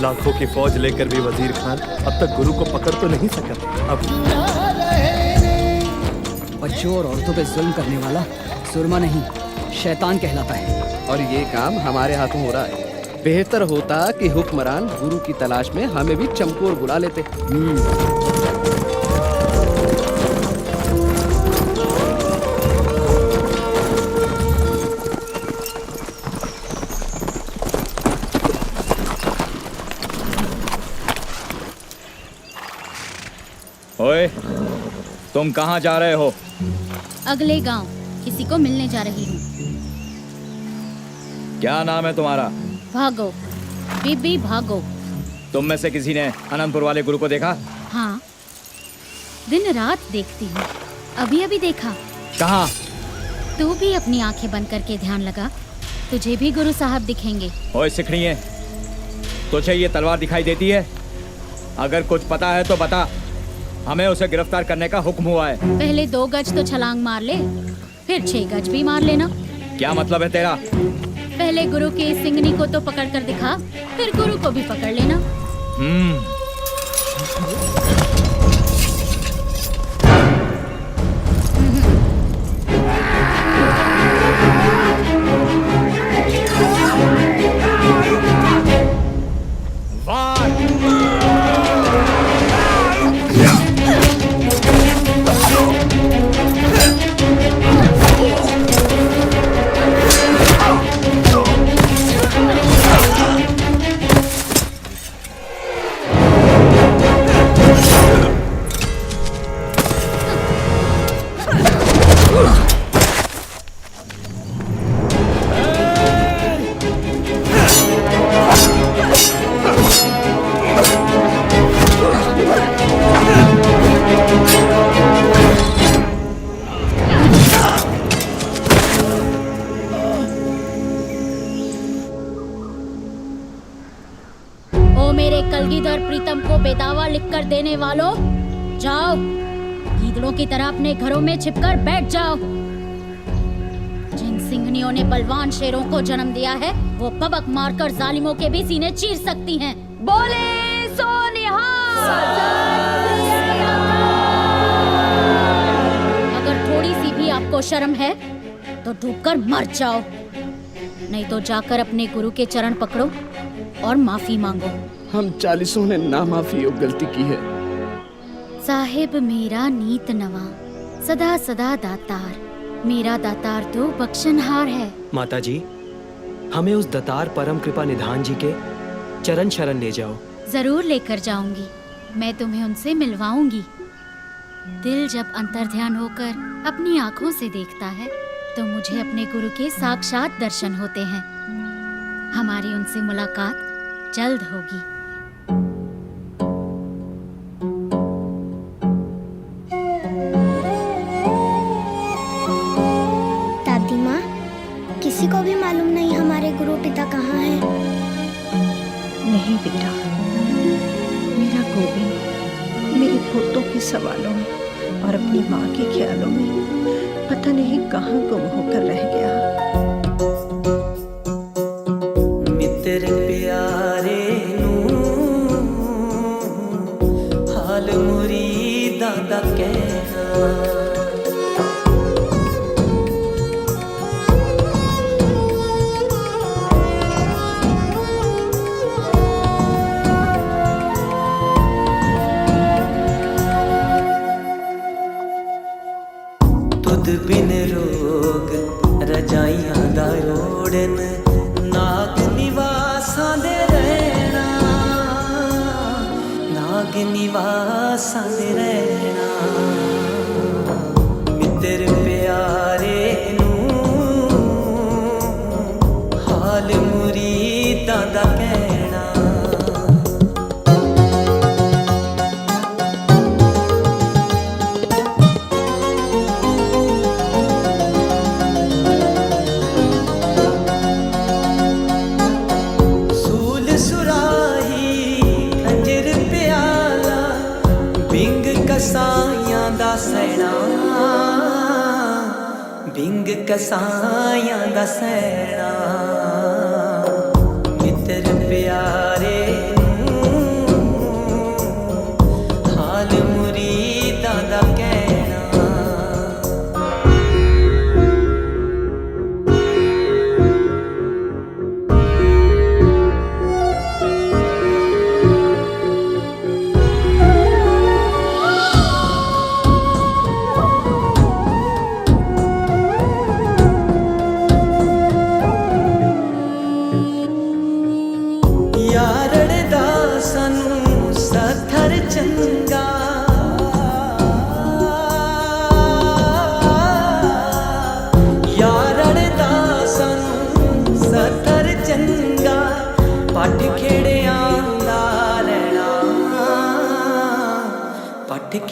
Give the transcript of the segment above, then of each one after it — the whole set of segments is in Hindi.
लाखों की फौज लेकर भी वजीर खान अब तक गुरु को पकड़ तो नहीं सका। अब बच्चों और औरतों पे जुल्म करने वाला सुरमा नहीं, शैतान कहलाता है। और ये काम हमारे हाथों हो रहा है। बेहतर होता कि हुक्मरान गुरु की तलाश में हमें भी चमकोर बुला लेते। ओए, तुम कहाँ जा रहे हो? अगले गांव किसी को मिलने जा रही हूँ। क्या नाम है तुम्हारा? भागो बीबी भागो। तुम में से किसी ने अनंतपुर वाले गुरु को देखा? हाँ, दिन रात देखती हूँ। अभी अभी देखा। कहाँ? तू भी अपनी आंखें बंद करके ध्यान लगा, तुझे भी गुरु साहब दिखेंगे। ओए सिखड़िए, तुझे ये तलवार दिखाई देती है? अगर कुछ पता है तो बता, हमें उसे गिरफ्तार करने का हुक्म हुआ है। पहले 2 गज तो छलांग मार ले, फिर 6 गज भी मार लेना। क्या मतलब है तेरा? पहले गुरु के सिंगनी को तो पकड़ कर दिखा, फिर गुरु को भी पकड़ लेना। कलगीधर प्रीतम को बेदावा लिखकर देने वालों, जाओ गीदड़ों की तरह अपने घरों में छिपकर बैठ जाओ। जिन सिंहनियों ने बलवान शेरों को जन्म दिया है, वो पबक मारकर जालिमों के भी सीने चीर सकती हैं। बोले सो निहाल। अगर थोड़ी सी भी आपको शर्म है तो डूबकर मर जाओ, नहीं तो जाकर अपने गुरु के चरण पकड़ो और माफी मांगो। हम 40 ने ना माफी और गलती की है। साहिब मेरा नीत नवा, सदा सदा दातार, मेरा दातार तो बख्शनहार है। माता जी, हमें उस दातार परम कृपा निधान जी के चरण शरण ले जाओ। जरूर लेकर जाऊंगी, मैं तुम्हें उनसे मिलवाऊंगी। दिल जब अंतर्ध्यान होकर अपनी आंखों से देखता है तो मुझे अपने गुरु के साक्षात दर्शन होते हैं। हमारी उनसे मुलाकात जल्द होगी। दादी माँ, किसी को भी मालूम नहीं हमारे गुरु पिता कहाँ हैं। नहीं बेटा, मेरा गोविंद मेरे पोतों के सवालों में और अपनी माँ के ख्यालों में पता नहीं कहाँ गुम होकर रह गया। मित्र प्यारे नू हाल मुरीदा दा कहना, तुद बिन रोग रजाइयां दा ओढ़न, नाग निवासां दे रहना, नाग निवासां दे रहना। मित्र प्यारे नू हाल मुरीदां दा कहना। कसाइयां दा सैना, बिंग कसाइयां दा सैना। मित्र प्यारे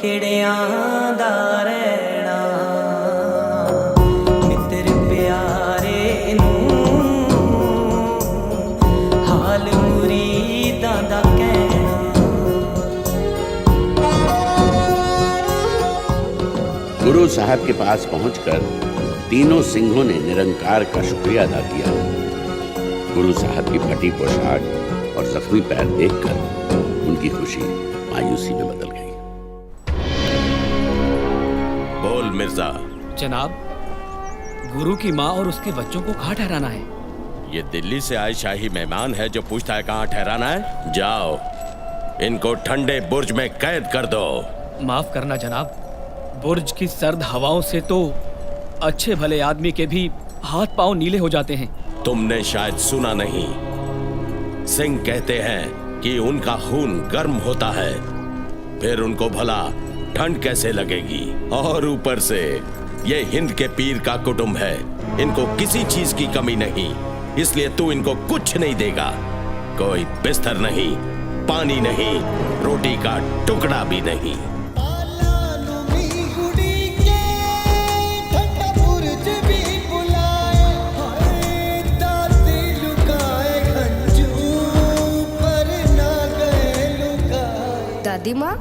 खिड़ियां दा रहना मित्र प्यारे नूं हाल मुरीदां दा कहना। गुरु साहब के पास पहुंचकर तीनों सिंहों ने निरंकार का शुक्रिया अदा किया। गुरु साहब की फटी पोशाक और जख्मी पैर देखकर उनकी खुशी मायूसी में बदल गई। बोल मिर्जा। जनाब, गुरु की माँ और उसके बच्चों को कहाँ ठहराना है? ये दिल्ली से आए शाही मेहमान है जो पूछता है कहाँ ठहराना है। जाओ, इनको ठंडे बुर्ज में कैद कर दो। माफ करना जनाब, बुर्ज की सर्द हवाओं से तो अच्छे भले आदमी के भी हाथ पांव नीले हो जाते हैं। तुमने शायद सुना नहीं, सिंह कहते हैं कि उनका खून गर्म होता है, फिर उनको भला ठंड कैसे लगेगी। और ऊपर से ये हिंद के पीर का कुटुंब है, इनको किसी चीज की कमी नहीं, इसलिए तू इनको कुछ नहीं देगा। कोई बिस्तर नहीं, पानी नहीं, रोटी का टुकड़ा भी नहीं। दादी माँ,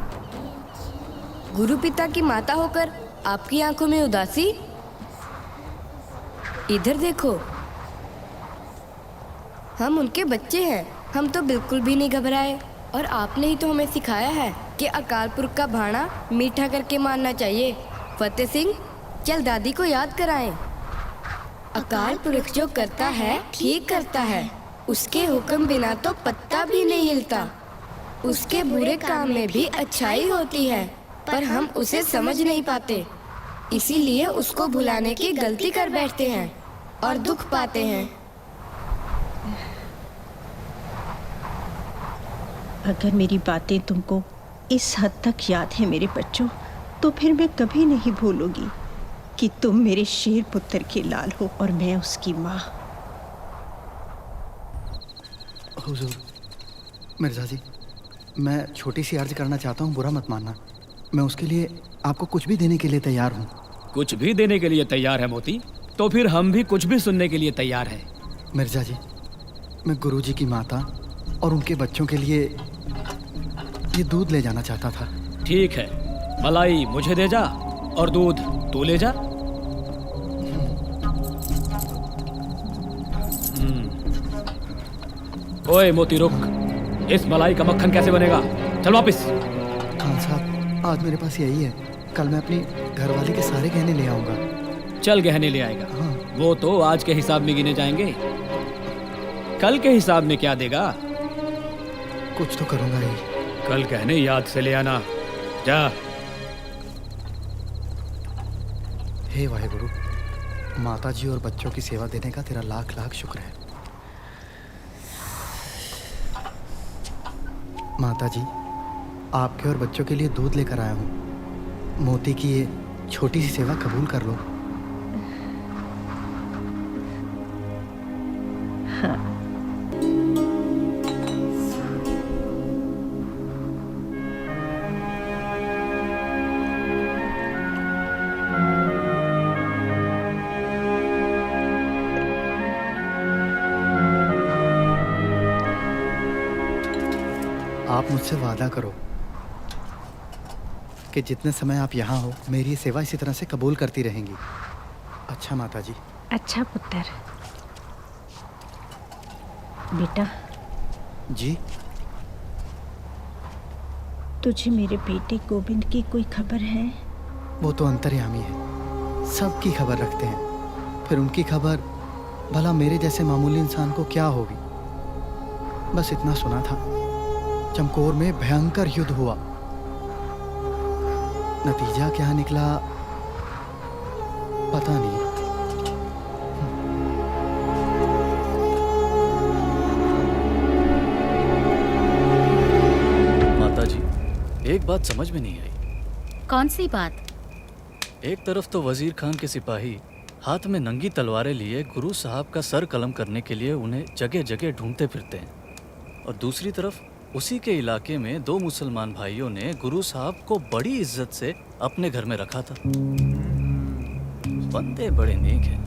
गुरु पिता की माता होकर आपकी आंखों में उदासी। इधर देखो, हम उनके बच्चे हैं, हम तो बिल्कुल भी नहीं घबराए। और आपने ही तो हमें सिखाया है कि अकाल पुरख का भाणा मीठा करके मानना चाहिए। फतेह सिंह, चल दादी को याद कराएं। अकाल पुरख जो करता है ठीक करता है, उसके हुक्म बिना तो पत्ता भी नहीं हिलता। उसके बुरे काम में भी अच्छाई होती है, पर हम उसे समझ नहीं पाते, इसीलिए उसको भुलाने की गलती कर बैठते हैं और दुख पाते हैं। अगर मेरी बातें तुमको इस हद तक याद है मेरे बच्चों, तो फिर मैं कभी नहीं भूलूंगी कि तुम मेरे शेर पुत्र के लाल हो और मैं उसकी माँ। हुजूर, मिर्जा जी, मैं छोटी सी अर्ज करना चाहता हूँ, बुरा मत मानना। मैं उसके लिए आपको कुछ भी देने के लिए तैयार हूँ। कुछ भी देने के लिए तैयार है मोती? तो फिर हम भी कुछ भी सुनने के लिए तैयार हैं। मिर्जा जी, मैं गुरुजी की माता और उनके बच्चों के लिए ये दूध ले जाना चाहता था। ठीक है, मलाई मुझे दे जा और दूध तू ले जा। ओए मोती रुक, इस मलाई का मक्खन कैसे बनेगा? चल वापिस। खान साहब, आज मेरे पास यही है, कल मैं अपनी घरवाली के सारे गहने ले आऊंगा। चल गहने ले आएगा। हाँ। वो तो आज के हिसाब में गिने जाएंगे, कल के हिसाब में क्या देगा? कुछ तो करूंगा ही। कल गहने याद से ले आना, जा। हे वाहेगुरु, माताजी और बच्चों की सेवा देने का तेरा लाख लाख शुक्र है। माताजी, आपके और बच्चों के लिए दूध लेकर आया हूँ। मोती की ये छोटी सी सेवा कबूल कर लो। हाँ। आप मुझसे वादा करो कि जितने समय आप यहाँ हो, मेरी ये सेवा इसी तरह से कबूल करती रहेंगी। अच्छा माताजी। अच्छा पुत्र। बेटा जी, तुझे मेरे बेटे गोविंद की कोई खबर है? वो तो अंतर्यामी है, सबकी खबर रखते हैं, फिर उनकी खबर भला मेरे जैसे मामूली इंसान को क्या होगी। बस इतना सुना था, चमकौर में भयंकर युद्ध हुआ, नतीजा क्या निकला पता नहीं। माताजी, एक बात समझ में नहीं आई। कौन सी बात? एक तरफ तो वजीर खान के सिपाही हाथ में नंगी तलवारें लिए गुरु साहब का सर कलम करने के लिए उन्हें जगह जगह ढूंढते फिरते हैं, और दूसरी तरफ उसी के इलाके में 2 मुसलमान भाइयों ने गुरु साहब को बड़ी इज्जत से अपने घर में रखा था। बंदे बड़े नेक हैं।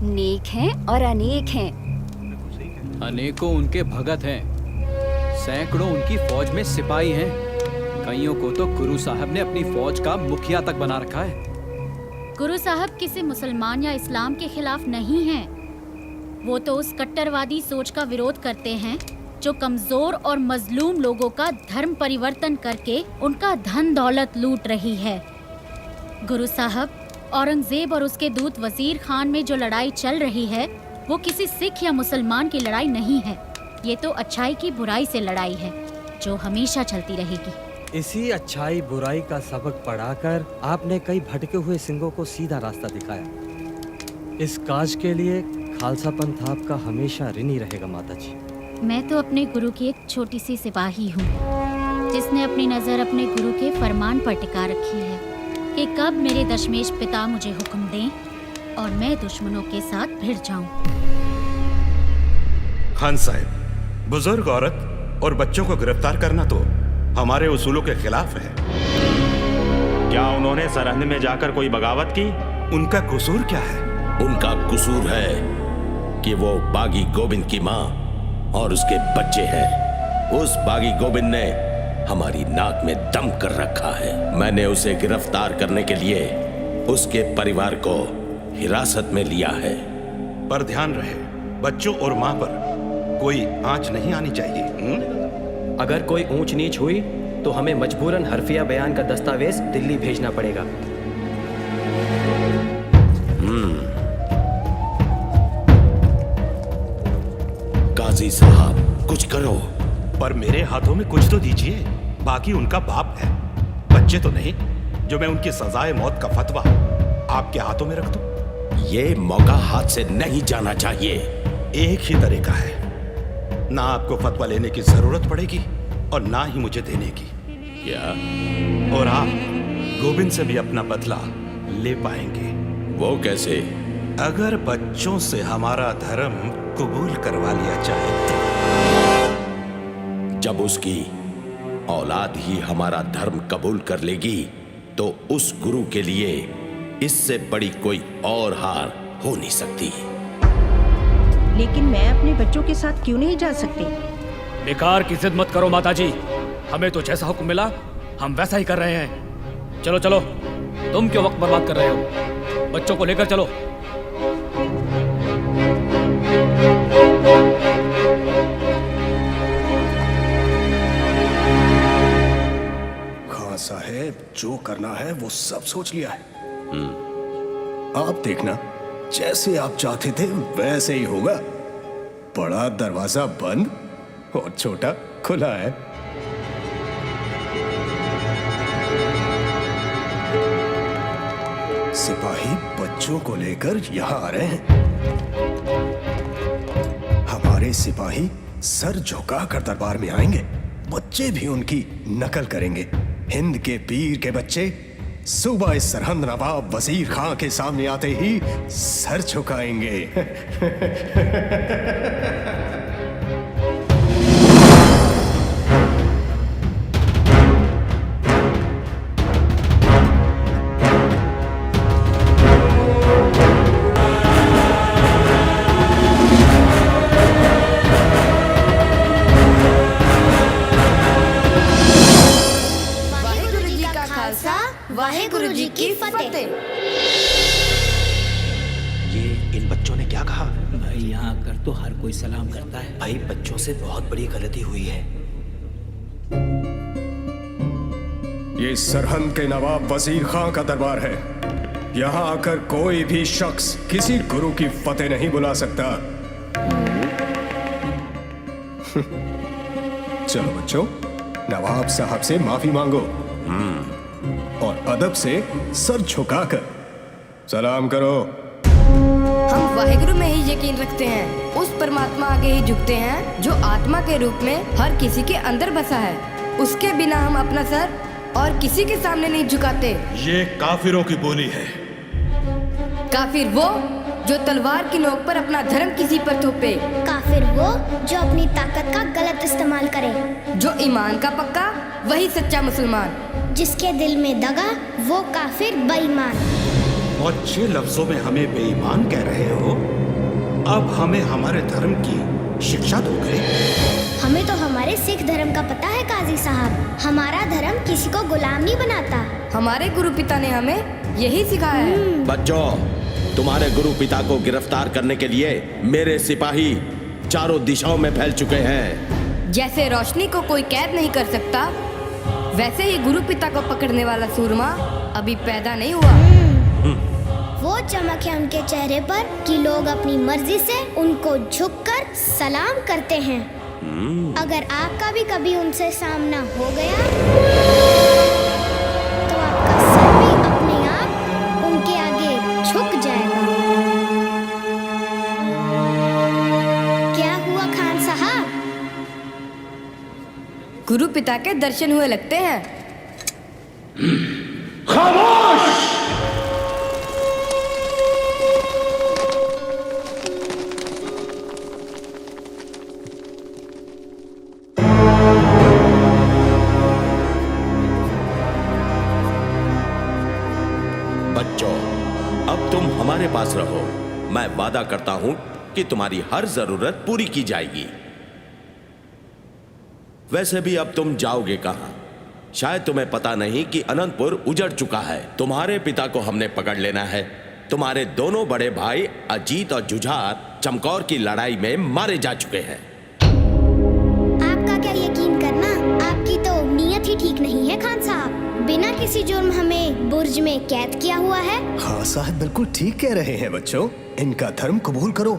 नेक हैं और अनेक हैं। अनेकों उनके भगत हैं, सैकड़ों उनकी फौज में सिपाही हैं, कईयों को तो गुरु साहब ने अपनी फौज का मुखिया तक बना रखा है। गुरु साहब किसी मुसलमान या इस्लाम के खिलाफ नहीं हैं। वो तो उस कट्टरवादी सोच का विरोध करते हैं जो कमजोर और मजलूम लोगों का धर्म परिवर्तन करके उनका धन दौलत लूट रही है। गुरु साहब, औरंगजेब और उसके दूत वजीर खान में जो लड़ाई चल रही है वो किसी सिख या मुसलमान की लड़ाई नहीं है। ये तो अच्छाई की बुराई से लड़ाई है जो हमेशा चलती रहेगी। इसी अच्छाई बुराई का सबक पढ़ाकर आपने कई भटके हुए सिंहों को सीधा रास्ता दिखाया। इस काज के लिए खालसा पंथ आपका हमेशा ऋणी रहेगा माता जी। मैं तो अपने गुरु की एक छोटी सी सिपाही हूँ जिसने अपनी नजर अपने गुरु के फरमान पर टिका रखी है कि कब मेरे दशमेश पिता मुझे हुक्म दें और मैं दुश्मनों के साथ भिड़ जाऊं। खान साहब, बुजुर्ग औरत और बच्चों को गिरफ्तार करना तो हमारे उसूलों के खिलाफ है। क्या उन्होंने सरहद में जाकर कोई बगावत की? उनका कसूर क्या है? उनका कसूर है कि वो बागी गोविंद की माँ और उसके बच्चे हैं। उस बागी गोविंद ने हमारी नाक में दम कर रखा है। मैंने उसे गिरफ्तार करने के लिए उसके परिवार को हिरासत में लिया है। पर ध्यान रहे, बच्चों और माँ पर कोई आंच नहीं आनी चाहिए। अगर कोई ऊंच नीच हुई तो हमें मजबूरन हरफिया बयान का दस्तावेज दिल्ली भेजना पड़ेगा। काजी साहब, कुछ करो। पर मेरे हाथों में कुछ तो दीजिए। बाकी उनका बाप है, बच्चे तो नहीं, जो मैं उनकी सजाए मौत का फतवा आपके हाथों में रख दूं। ये मौका हाथ से नहीं जाना चाहिए। एक ही तरीका है, ना आपको फतवा लेने की जरूरत पड़ेगी और ना ही मुझे देने की। क्या? और आप गोविंद से भी अपना बदला ले पाएंगे। वो कैसे? अगर बच्चों से हमारा धर्म कबूल करवा लिया जाए तो। जब उसकी औलाद ही हमारा धर्म कबूल कर लेगी तो उस गुरु के लिए इससे बड़ी कोई और हार हो नहीं सकती। लेकिन मैं अपने बच्चों के साथ क्यों नहीं जा सकती? बेकार की जिद मत करो माताजी, हमें तो जैसा हुक्म मिला हम वैसा ही कर रहे हैं। चलो चलो, तुम क्यों वक्त बर्बाद कर रहे हो? बच्चों को लेकर चलो। खान साहब, जो करना है वो सब सोच लिया है। आप देखना, जैसे आप चाहते थे वैसे ही होगा। बड़ा दरवाजा बंद और छोटा खुला है। सिपाही बच्चों को लेकर यहाँ आ रहे हैं। हमारे सिपाही सर झुकाकर दरबार में आएंगे। बच्चे भी उनकी नकल करेंगे। हिंद के पीर के बच्चे सुबह इस सरहद नवाब वजीर खां के सामने आते ही सर झुकाएंगे। वाहेगुरु जी की फतेह। ये इन बच्चों ने क्या कहा? भाई यहाँ आकर तो हर कोई सलाम करता है। भाई, बच्चों से बहुत बड़ी गलती हुई है। ये सरहद के नवाब वजीर खां का दरबार है। यहाँ आकर कोई भी शख्स किसी गुरु की फतेह नहीं बुला सकता। चलो बच्चों, नवाब साहब से माफी मांगो और अदब से सर झुकाकर सलाम करो। हम वाहेगुरु में ही यकीन रखते हैं। उस परमात्मा आगे ही झुकते हैं जो आत्मा के रूप में हर किसी के अंदर बसा है। उसके बिना हम अपना सर और किसी के सामने नहीं झुकाते। ये काफिरों की बोली है। काफिर वो जो तलवार की नोक पर अपना धर्म किसी पर थोपे। काफिर वो जो अपनी ताकत का गलत इस्तेमाल करे। जो ईमान का पक्का वही सच्चा मुसलमान। जिसके दिल में दगा वो काफिर बेईमान। और 6 लफ्जों में हमें बेईमान कह रहे हो? अब हमें हमारे धर्म की शिक्षा दोगे? हमें तो हमारे सिख धर्म का पता है काजी साहब। हमारा धर्म किसी को गुलाम नहीं बनाता। हमारे गुरु पिता ने हमें यही सिखाया है। बच्चों, तुम्हारे गुरु पिता को गिरफ्तार करने के लिए मेरे सिपाही चारों दिशाओं में फैल चुके हैं। जैसे रोशनी को कोई कैद नहीं कर सकता, वैसे ही गुरु पिता को पकड़ने वाला सूरमा अभी पैदा नहीं हुआ। वो चमक है उनके चेहरे पर कि लोग अपनी मर्जी से उनको झुककर सलाम करते हैं। अगर आपका भी कभी उनसे सामना हो गया तो आपका सर भी अपने आप उनके आगे झुक जाएगा। क्या हुआ खान साहब? गुरु पिता के दर्शन हुए लगते हैं। खामोश! बच्चों, अब तुम हमारे पास रहो। मैं वादा करता हूं कि तुम्हारी हर जरूरत पूरी की जाएगी। वैसे भी अब तुम जाओगे कहां? शायद तुम्हें पता नहीं कि अनंतपुर उजड़ चुका है। तुम्हारे पिता को हमने पकड़ लेना है। तुम्हारे दोनों बड़े भाई अजीत और जुझार चमकौर की लड़ाई में मारे जा चुके हैं। आपका क्या यकीन करना, आपकी तो नीयत ही ठीक नहीं है खान साहब। बिना किसी जुर्म हमें बुर्ज में कैद किया हुआ है। हाँ साहब, बिल्कुल ठीक कह रहे हैं बच्चों। इनका धर्म कबूल करो,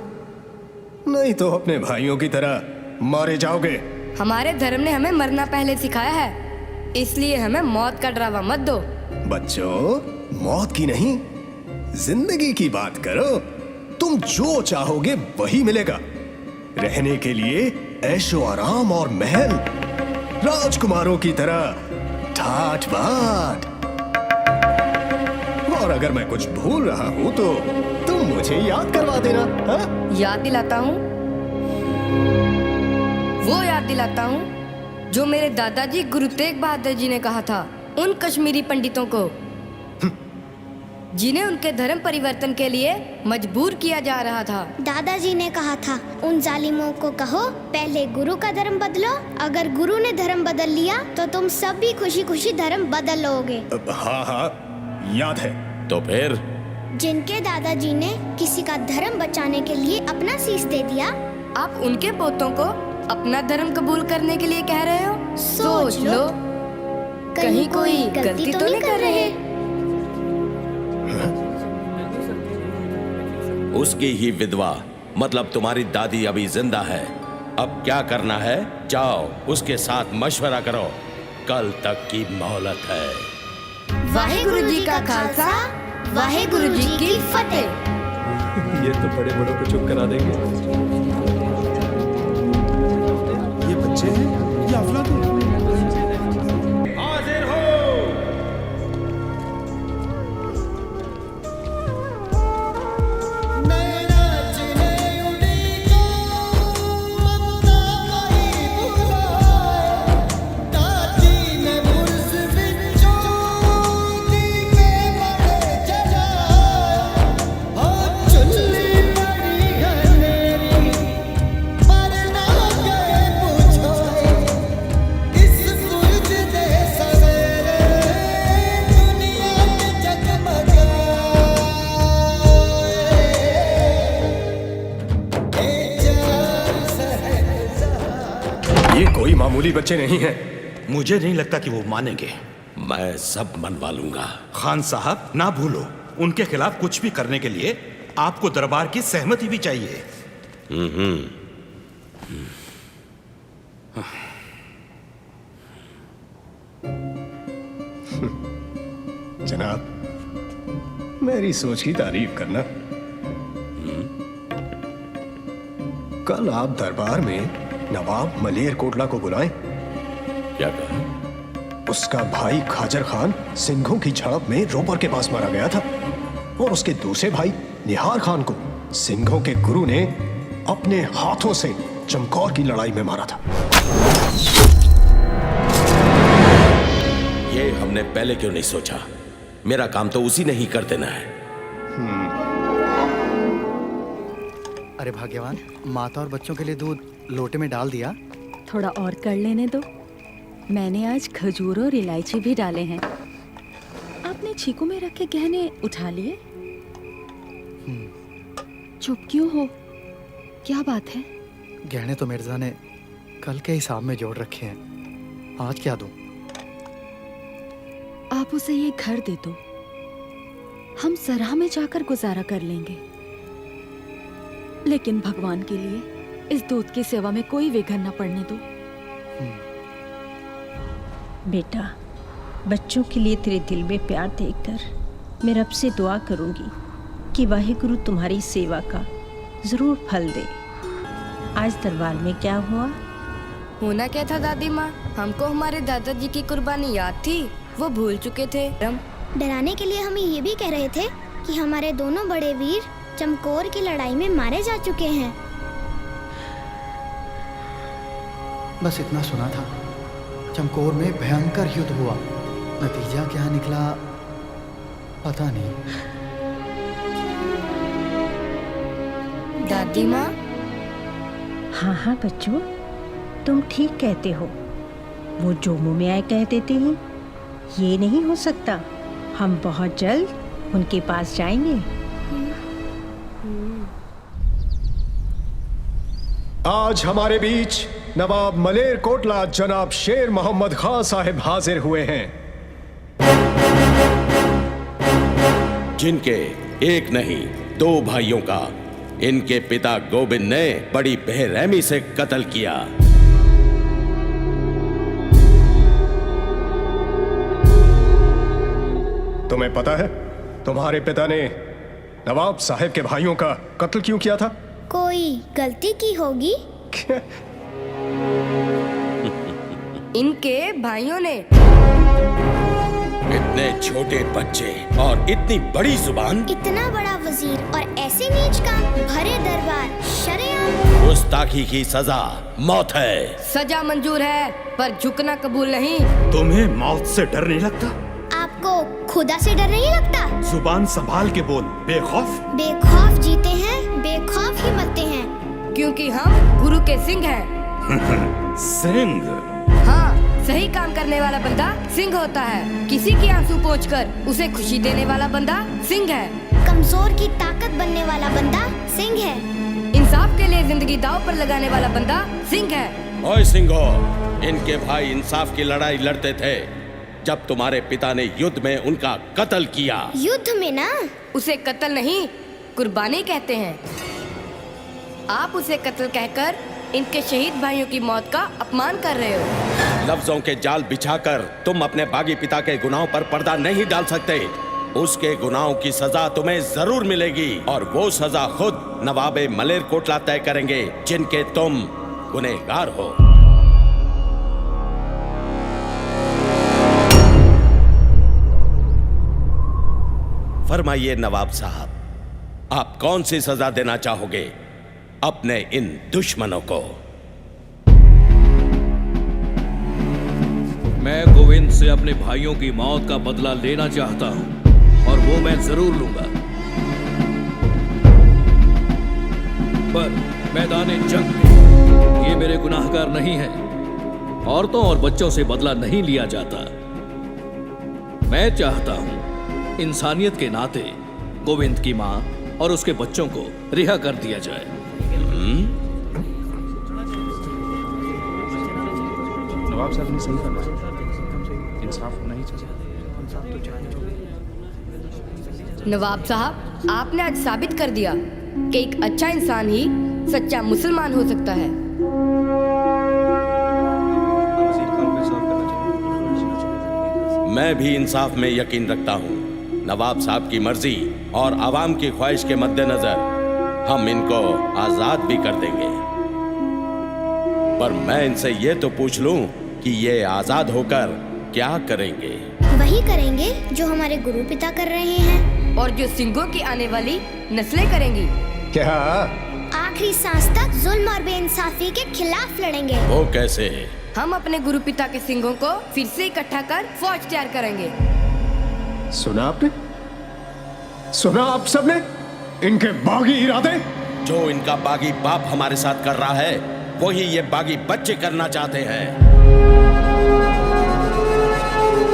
नहीं तो अपने भाइयों की तरह मारे जाओगे। हमारे धर्म ने हमें मरना पहले सिखाया है, इसलिए हमें मौत का डरावा मत दो। बच्चों, मौत की नहीं, जिंदगी की बात करो। तुम जो चाहोगे वही मिलेगा। रहने के लिए ऐशो आराम और महल, राजकुमारों की तरह ठाठ बाट। और अगर मैं कुछ भूल रहा हूँ तो तुम मुझे याद करवा देना। हा? याद दिलाता हूँ, वो याद दिलाता हूँ जो मेरे दादाजी गुरु तेग बहादुर जी ने कहा था उन कश्मीरी पंडितों को, जिन्हें उनके धर्म परिवर्तन के लिए मजबूर किया जा रहा था। दादाजी ने कहा था उन जालिमों को कहो पहले गुरु का धर्म बदलो। अगर गुरु ने धर्म बदल लिया तो तुम सब भी खुशी खुशी धर्म बदल लोगे। हाँ हाँ, याद है। तो फिर जिनके दादाजी ने किसी का धर्म बचाने के लिए अपना शीश दे दिया, आप उनके पोतों को अपना धर्म कबूल करने के लिए कह रहे हो? सोच लो, कहीं कोई गलती तो नहीं कर रहे। उसकी ही विधवा, मतलब तुम्हारी दादी अभी जिंदा है। अब क्या करना है? जाओ उसके साथ मशवरा करो। कल तक की मोहलत है। वाहेगुरु जी का खालसा, वाहेगुरु जी की फतेह। ये तो बड़े बड़ों को चुप करा देंगे। ये बच्चे हैं, ये अफलातून। हाजिर हो। कोई मामूली बच्चे नहीं हैं। मुझे नहीं लगता कि वो मानेंगे। मैं सब मनवा लूंगा। खान साहब, ना भूलो, उनके खिलाफ कुछ भी करने के लिए आपको दरबार की सहमति भी चाहिए। जनाब, मेरी सोच की तारीफ करना। कल आप दरबार में नवाब मलेर कोटला को बुलाएं। क्या कहा? उसका भाई खाजर खान सिंघों की झड़प में रोपर के पास मारा गया था और उसके दूसरे भाई निहार खान को सिंघों के गुरु ने अपने हाथों से चमकौर की लड़ाई में मारा था। ये हमने पहले क्यों नहीं सोचा? मेरा काम तो उसी ने ही कर देना है। अरे भाग्यवान, माता और बच्चों के लिए दूध लोटे में डाल दिया। थोड़ा और कर लेने दो। मैंने आज खजूर और इलायची भी डाले हैं। आपने छीकू में रखे गहने उठा लिए? चुप क्यों हो? क्या बात है? गहने तो मिर्जा ने कल के हिसाब में जोड़ रखे हैं, आज क्या दूं? आप उसे ये घर दे दो, हम सराह में जाकर गुजारा कर लेंगे। लेकिन भगवान के लिए इस दूध की सेवा में कोई विघ्न न पड़ने दो। बेटा, बच्चों के लिए तेरे दिल में प्यार देखकर मैं रब से दुआ करूंगी कि वाहिगुरु तुम्हारी सेवा का जरूर फल दे। आज दरबार में क्या हुआ? होना क्या था दादी माँ, हमको हमारे दादाजी की कुर्बानी याद थी, वो भूल चुके थे। डराने के लिए हमें ये भी कह रहे थे कि हमारे दोनों बड़े वीर चमकौर की लड़ाई में मारे जा चुके हैं। बस इतना सुना था, चमकौर में भयंकर युद्ध हुआ। नतीजा क्या निकला पता नहीं। दादी माँ? हाँ हाँ बच्चों, तुम ठीक कहते हो। वो जो मुंह में आए कह देते हैं, ये नहीं हो सकता। हम बहुत जल्द उनके पास जाएंगे। आज हमारे बीच नवाब मलेर कोटला जनाब शेर मोहम्मद खां साहिब हाजिर हुए हैं, जिनके एक नहीं दो भाइयों का इनके पिता गोविंद ने बड़ी बेरहमी से कत्ल किया। तुम्हें पता है तुम्हारे पिता ने नवाब साहब के भाइयों का कत्ल क्यों किया था? कोई गलती की होगी। इनके भाइयों ने। इतने छोटे बच्चे और इतनी बड़ी जुबान, इतना बड़ा वजीर और ऐसे नीच काम, भरे दरबार, शरेआम। गुस्ताखी की सजा मौत है। सजा मंजूर है पर झुकना कबूल नहीं। तुम्हें मौत से डर नहीं लगता? आपको खुदा से डर नहीं लगता? जुबान संभाल के बोल, बेखौफ। बेखौफ जीते हैं, बेखौफ ही मरते हैं। क्योंकि हम गुरु के सिंह हैं। सिंह? हाँ, सही काम करने वाला बंदा सिंह होता है। किसी की आंसू पोंछकर उसे खुशी देने वाला बंदा सिंह है। कमजोर की ताकत बनने वाला बंदा सिंह है। इंसाफ के लिए जिंदगी दांव पर लगाने वाला बंदा सिंह है। ओए सिंहो, इनके भाई इंसाफ की लड़ाई लड़ते थे जब तुम्हारे पिता ने युद्ध में उनका कत्ल किया। युद्ध में ना? उसे कत्ल नहीं, कुर्बानी कहते हैं। आप उसे कत्ल कहकर इनके शहीद भाइयों की मौत का अपमान कर रहे हो। लफ्जों के जाल बिछाकर तुम अपने बागी पिता के गुनाहों पर पर्दा नहीं डाल सकते। उसके गुनाहों की सजा तुम्हें जरूर मिलेगी और वो सजा खुद नवाबे मलेर कोटला तय करेंगे, जिनके तुम गुनहगार हो। फरमाइए नवाब साहब, आप कौन सी सजा देना चाहोगे अपने इन दुश्मनों को? मैं गोविंद से अपने भाइयों की मौत का बदला लेना चाहता हूं और वो मैं जरूर लूंगा। पर मैदान जंग में ये मेरे गुनाहगार नहीं हैं। औरतों और बच्चों से बदला नहीं लिया जाता। मैं चाहता हूं इंसानियत के नाते गोविंद की मां और उसके बच्चों को रिहा कर दिया जाए। नवाब साहब ने सही कहा, इंसाफ होना ही चाहिए। नवाब साहब, आपने आज साबित कर दिया कि एक अच्छा इंसान ही सच्चा मुसलमान हो सकता है। मैं भी इंसाफ में यकीन रखता हूँ। नवाब साहब की मर्जी और आवाम की ख्वाहिश के मद्देनजर हम इनको आजाद भी कर देंगे। पर मैं इनसे ये तो पूछ लूं कि ये आजाद होकर क्या करेंगे? वही करेंगे जो हमारे गुरु पिता कर रहे हैं और जो सिंघों की आने वाली नस्लें करेंगी। क्या? आखिरी सांस तक जुल्म और बेइंसाफी के खिलाफ लड़ेंगे। वो कैसे? हम अपने गुरु पिता के सिंहों को फिर से इकट्ठा कर फौज तैयार करेंगे। सुना आपने? सुना आप सबने? इनके बागी इरादे। जो इनका बागी बाप हमारे साथ कर रहा है, वही ये बागी बच्चे करना चाहते हैं।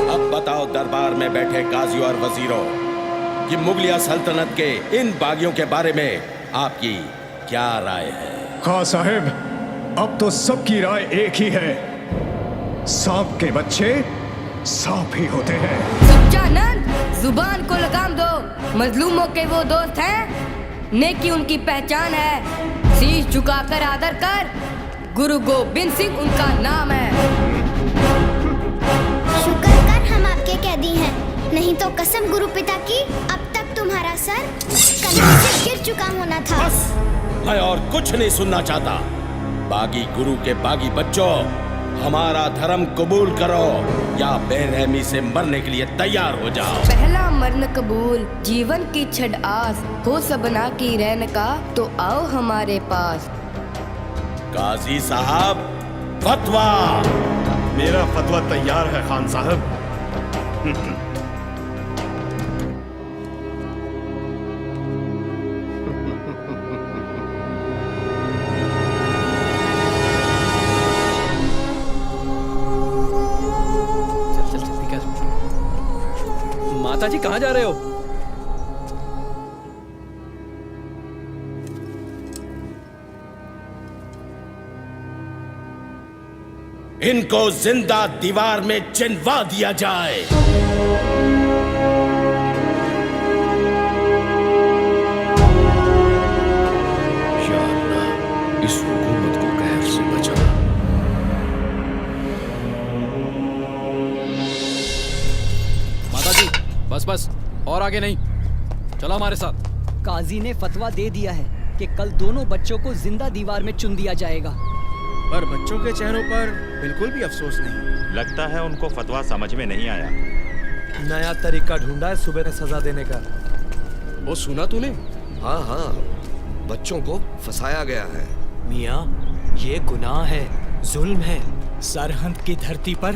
अब बताओ दरबार में बैठे काजी और वजीरों कि मुगलिया सल्तनत के इन बागियों के बारे में आपकी क्या राय है? खां साहब, अब तो सबकी राय एक ही है। सांप के बच्चे सांप ही होते हैं। सच्चानंद, जुबान को लगाम दो। मजलूमों के वो दोस्त हैं, नेकी उनकी पहचान है। शीश झुकाकर आदर कर, गुरु गोबिंद सिंह उनका नाम है। शुक्र कर हम आपके कैदी हैं, नहीं तो कसम गुरु पिता की अब तक तुम्हारा सर कंधे से गिर चुका होना था। मैं और कुछ नहीं सुनना चाहता। बागी गुरु के बागी बच्चों, हमारा धर्म कबूल करो या बेरहमी से मरने के लिए तैयार हो जाओ। पहला मरण कबूल, जीवन की छड़ आस, हो सबना की रहन का, तो आओ हमारे पास। काजी साहब, फतवा। मेरा फतवा तैयार है खान साहब। माता जी कहाँ जा रहे हो? इनको जिंदा दीवार में चिनवा दिया जाए। या अल्लाह, इस हुकूमत को कहर से बचा। माता जी, बस बस, और आगे नहीं, चलो हमारे साथ। काजी ने फतवा दे दिया है कि कल दोनों बच्चों को जिंदा दीवार में चुन दिया जाएगा। पर बच्चों के चेहरों पर बिल्कुल भी अफसोस नहीं। लगता है उनको फतवा समझ में नहीं आया। नया तरीका ढूंढा है सुबह ने सजा देने का। वो सुना तूने? हाँ हाँ, बच्चों को फंसाया गया है। मियाँ, ये गुनाह है, जुल्म है। सरहद की धरती पर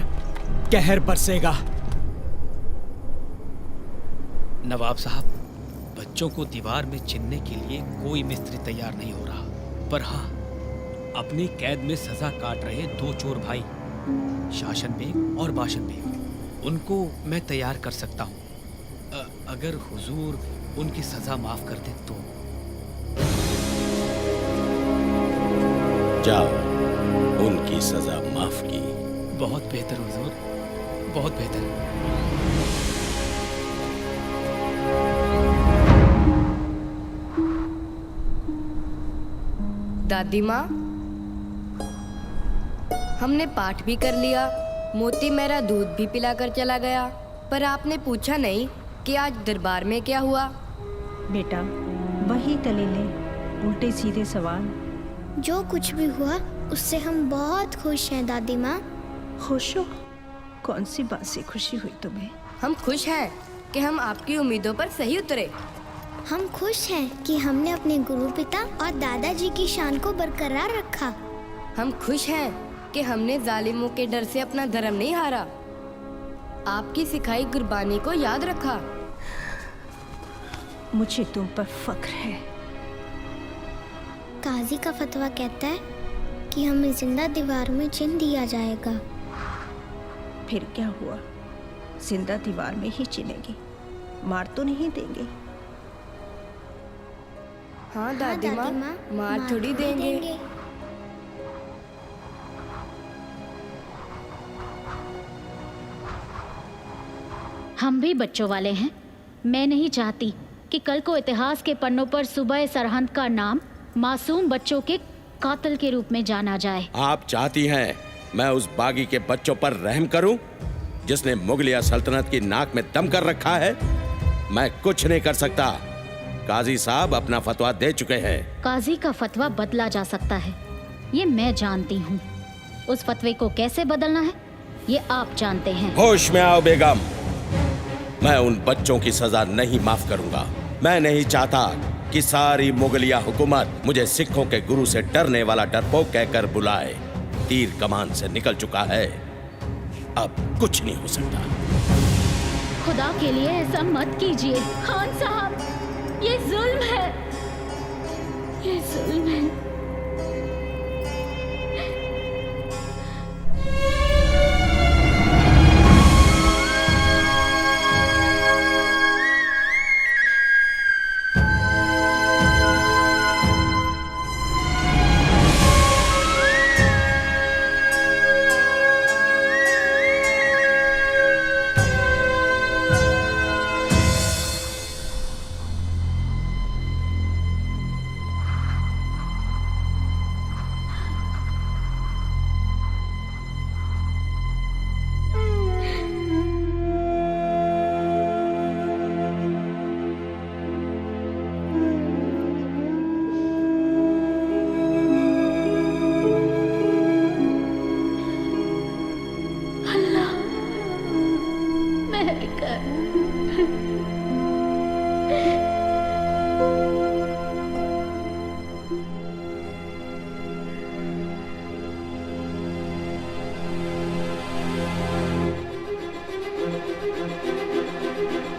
कहर बरसेगा। नवाब साहब, बच्चों को दीवार में चिनने के लिए कोई मिस्त्री तैयार नहीं हो रहा, पर हाँ, अपनी कैद में सजा काट रहे दो चोर भाई, शासन बेग और बाशन बेग, उनको मैं तैयार कर सकता हूँ। अगर हुजूर उनकी सजा माफ कर दे तो। जाओ, उनकी सजा माफ की। बहुत बेहतर हुजूर, बहुत बेहतर। दादी माँ, हमने पाठ भी कर लिया, मोती मेरा दूध भी पिलाकर चला गया, पर आपने पूछा नहीं कि आज दरबार में क्या हुआ। बेटा, वही दलीलें, उल्टे सीधे सवाल। जो कुछ भी हुआ उससे हम बहुत खुश हैं दादी माँ। खुश हो? कौन सी बात से खुशी हुई तुम्हें? हम खुश हैं कि हम आपकी उम्मीदों पर सही उतरे। हम खुश हैं कि हमने अपने गुरु पिता और दादाजी की शान को बरकरार रखा। हम खुश हैं कि हमने जालिमों के डर से अपना धर्म नहीं हारा, आपकी सिखाई कुर्बानी को याद रखा। मुझे तुम पर फख्र है। काजी का फतवा कहता है कि हमें जिंदा दीवार में चिन दिया जाएगा। फिर क्या हुआ? जिंदा दीवार में ही चिनेंगे, मार तो नहीं देंगे। हाँ दादी माँ, मार थोड़ी देंगे। हम भी बच्चों वाले हैं। मैं नहीं चाहती कि कल को इतिहास के पन्नों पर सुबह सरहद का नाम मासूम बच्चों के कातिल के रूप में जाना जाए। आप चाहती हैं मैं उस बागी के बच्चों पर रहम करूं जिसने मुगलिया सल्तनत की नाक में दम कर रखा है? मैं कुछ नहीं कर सकता। काजी साहब अपना फतवा दे चुके हैं। काजी का फतवा बदला जा सकता है, ये मैं जानती हूँ। उस फतवे को कैसे बदलना है ये आप जानते हैं। होश में आओ बेगम, मैं उन बच्चों की सजा नहीं माफ करूंगा। मैं नहीं चाहता कि सारी मुगलिया हुकूमत मुझे सिखों के गुरु से डरने वाला डरपोक कहकर बुलाए। तीर कमान से निकल चुका है, अब कुछ नहीं हो सकता। खुदा के लिए ऐसा मत कीजिए खान साहब, ये जुल्म है, ये जुल्म है।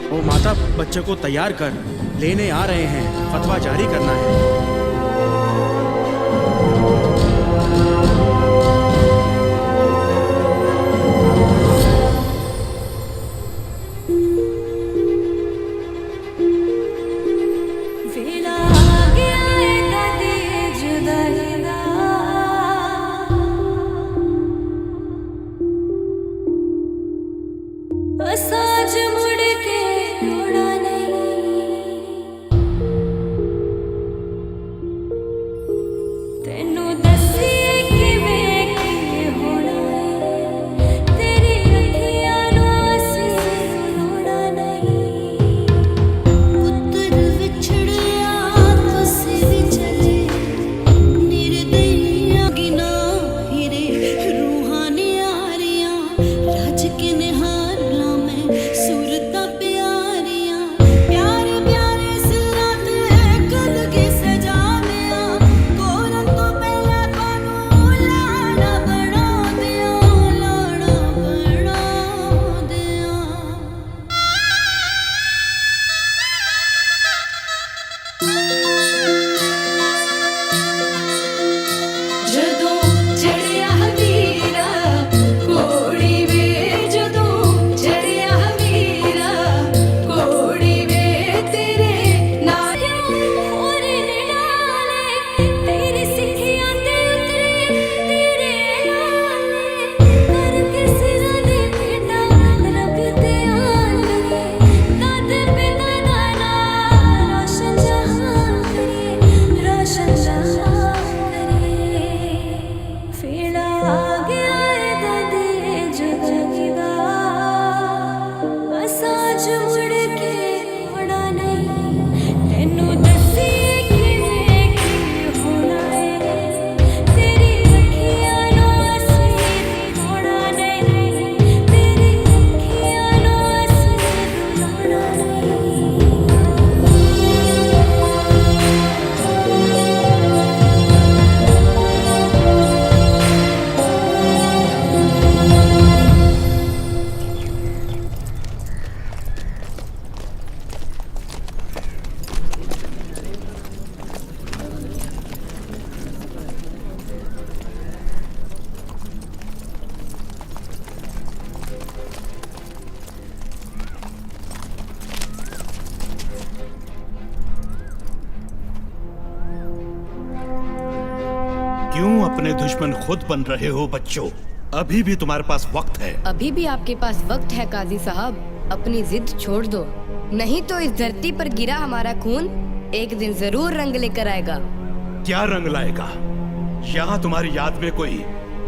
ओ माता, बच्चे को तैयार कर, लेने आ रहे हैं, फतवा जारी करना है। क्यों अपने दुश्मन खुद बन रहे हो बच्चों? अभी भी तुम्हारे पास वक्त है। अभी भी आपके पास वक्त है काजी साहब, अपनी जिद छोड़ दो, नहीं तो इस धरती पर गिरा हमारा खून एक दिन जरूर रंग लेकर आएगा। क्या रंग लाएगा? यहाँ तुम्हारी याद में कोई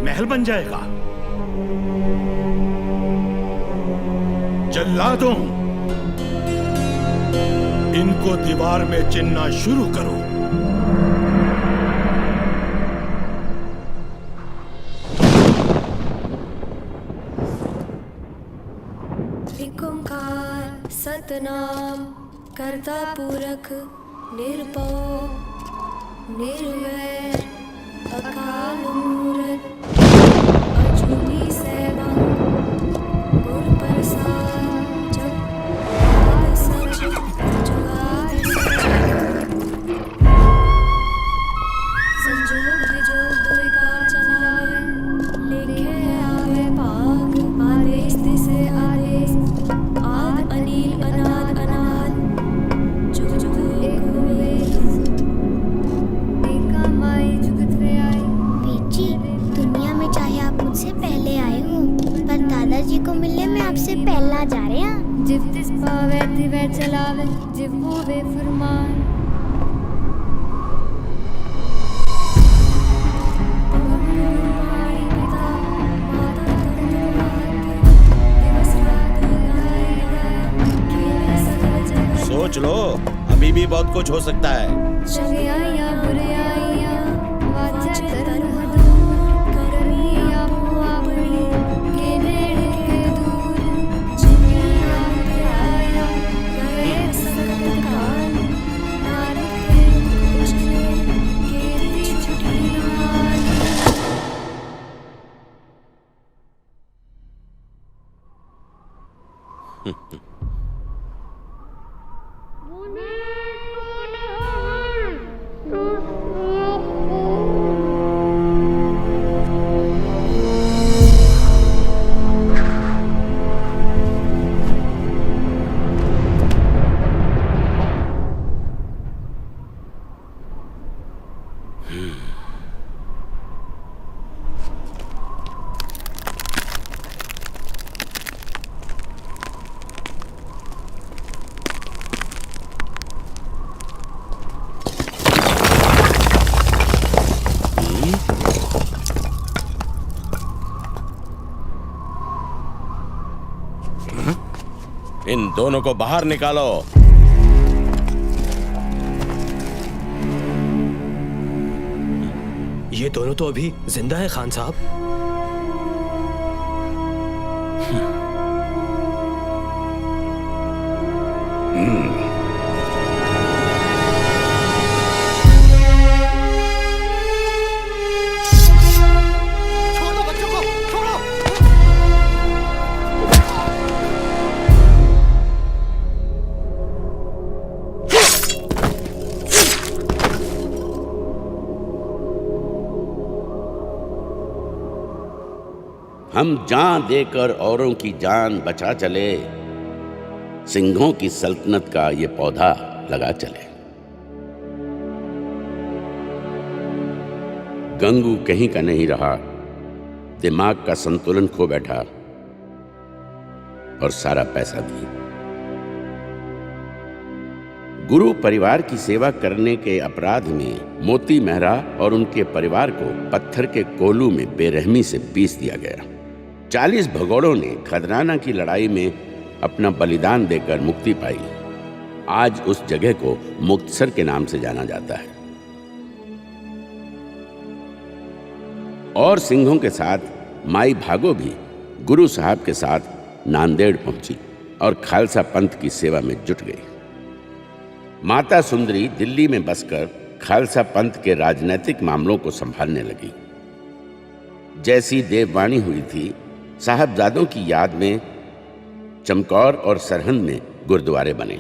महल बन जाएगा? जल्लादों, इनको दीवार में चिन्हना शुरू करो। एक ओंकार सतनाम करता पुरख निर्भय निर्वैर अकाल मूरत अजूनी सेवक गुर प्रसाद जप सच जुगाद संजोग विजोग दुई का चलावे लिखे आवे पाग आदेश से आदेश आद अनील अनाद अनाद जुग जुग एक हुए एका माई जुगत वे आए। बेटी, दुनिया में चाहे आप मुझसे पहले आए हो, पर दादाजी को मिलने में आपसे पहला जा रहे हैं। जिव तिस पावे तिवे चलावे जिव होवे फरमान सोच लो, अभी भी बहुत कुछ हो सकता है। चले आया बुरे आया वाचा करन दूर करनी आपो अपनी के नेड़े के दूर जिन्हें नाम आया गए संगत काल नारद के उछले के छुटी नाल। इन दोनों को बाहर निकालो। ये दोनों तो अभी जिंदा है खान साहब। छोड़ो बच्चों को, छोड़ो। हम जान देकर औरों की जान बचा चले, सिंहों की सल्तनत का ये पौधा लगा चले। गंगू कहीं का नहीं रहा, दिमाग का संतुलन खो बैठा और सारा पैसा भी। गुरु परिवार की सेवा करने के अपराध में मोती मेहरा और उनके परिवार को पत्थर के कोलू में बेरहमी से पीस दिया गया। 40 भगोड़ों ने खदराना की लड़ाई में अपना बलिदान देकर मुक्ति पाई। आज उस जगह को मुक्तसर के नाम से जाना जाता है। और सिंहों के साथ माई भागो भी गुरु साहब के साथ नांदेड़ पहुंची और खालसा पंथ की सेवा में जुट गई। माता सुंदरी दिल्ली में बसकर खालसा पंथ के राजनीतिक मामलों को संभालने लगी। जैसी देववाणी हुई थी, साहबजादों की याद में चमकौर और सरहंद में गुरुद्वारे बने।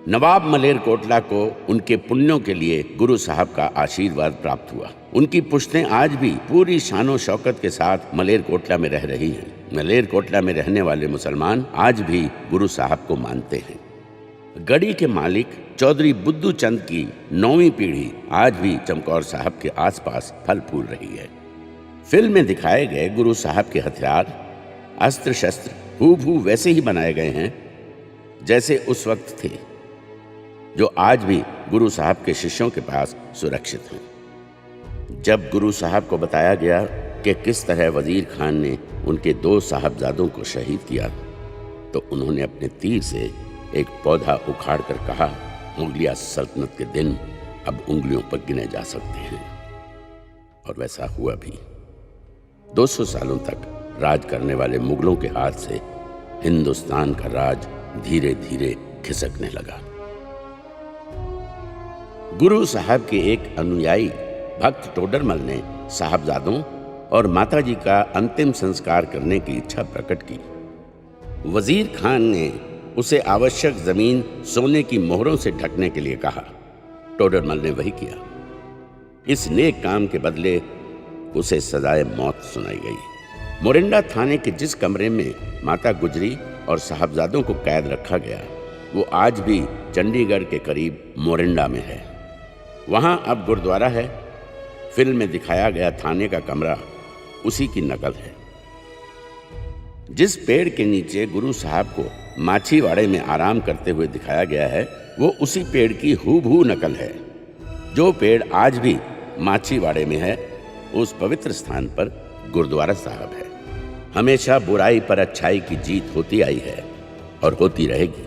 नवाब मलेरकोटला को उनके पुण्यों के लिए गुरु साहब का आशीर्वाद प्राप्त हुआ। उनकी पुश्तें आज भी पूरी शानो शौकत के साथ मलेरकोटला में रह रही हैं। मलेरकोटला में रहने वाले मुसलमान आज भी गुरु साहब को मानते हैं। गढ़ी के मालिक चौधरी बुद्धू चंद की 9वीं पीढ़ी आज भी चमकौर साहब के आसपास फल फूल रही है। फिल्म में दिखाए गए गुरु साहब के हथियार, अस्त्र शस्त्र हूबहू वैसे ही बनाए गए हैं जैसे उस वक्त थे, जो आज भी गुरु साहब के शिष्यों के पास सुरक्षित हैं। जब गुरु साहब को बताया गया कि किस तरह वजीर खान ने उनके 2 साहबजादों को शहीद किया, तो उन्होंने अपने तीर से एक पौधा उखाड़ कर कहा, मुगलिया सल्तनत के दिन अब उंगलियों पर गिने जा सकते हैं। और वैसा हुआ भी। 200 सालों तक राज करने वाले मुगलों के हाथ से हिंदुस्तान का राज धीरे धीरे खिसकने लगा। गुरु साहब के एक अनुयायी भक्त टोडरमल ने साहबजादों और माताजी का अंतिम संस्कार करने की इच्छा प्रकट की। वजीर खान ने उसे आवश्यक जमीन सोने की मोहरों से ढकने के लिए कहा। टोडरमल ने वही किया। इस नेक काम के बदले उसे सजाए मौत सुनाई गई। मोरिंडा थाने के जिस कमरे में माता गुजरी और साहबजादों को कैद रखा गया, वो आज भी चंडीगढ़ के करीब मोरिंडा में है। वहां अब गुरुद्वारा है। फिल्म में दिखाया गया थाने का कमरा उसी की नकल है। जिस पेड़ के नीचे गुरु साहब को माछीवाड़े में आराम करते हुए दिखाया गया है, वो उसी पेड़ की हूबहू नकल है। जो पेड़ आज भी माछीवाड़े में है, उस पवित्र स्थान पर गुरुद्वारा साहब है। हमेशा बुराई पर अच्छाई की जीत होती आई है और होती रहेगी।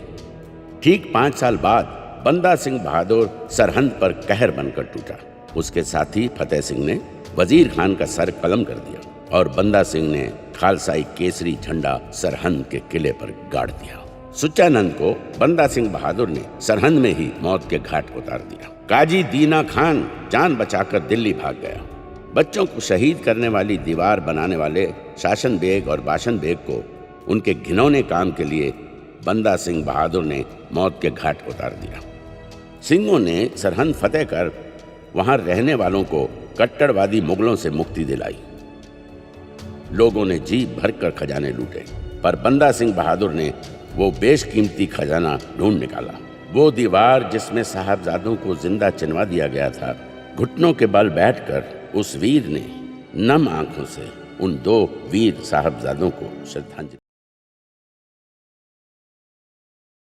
ठीक 5 साल बाद बंदा सिंह बहादुर सरहंद पर कहर बनकर टूटा। उसके साथी फतेह सिंह ने वजीर खान का सर कलम कर दिया और बंदा सिंह ने खालसाई केसरी झंडा सरहंद के किले पर गाड़ दिया। सुच्चानंद को बंदा सिंह बहादुर ने सरहंद में ही मौत के घाट उतार दिया। काजी दीना खान जान बचाकर दिल्ली भाग गया। बच्चों को शहीद करने वाली दीवार बनाने वाले शासन बेग और बाशन बेग को उनके घिनौने काम के लिए बंदा सिंह बहादुर ने मौत के घाट उतार दिया। सिंहों ने सरहंद फतेह कर वहां रहने वालों को कट्टरवादी मुगलों से मुक्ति दिलाई। लोगों ने जी भरकर खजाने लूटे, पर बंदा सिंह बहादुर ने वो बेशकीमती खजाना ढूंढ निकाला। वो दीवार जिसमें साहबजादों को जिंदा चिनवा दिया गया था, घुटनों के बल बैठकर उस वीर ने नम आंखों से उन 2 वीर साहबजादों को श्रद्धांजलि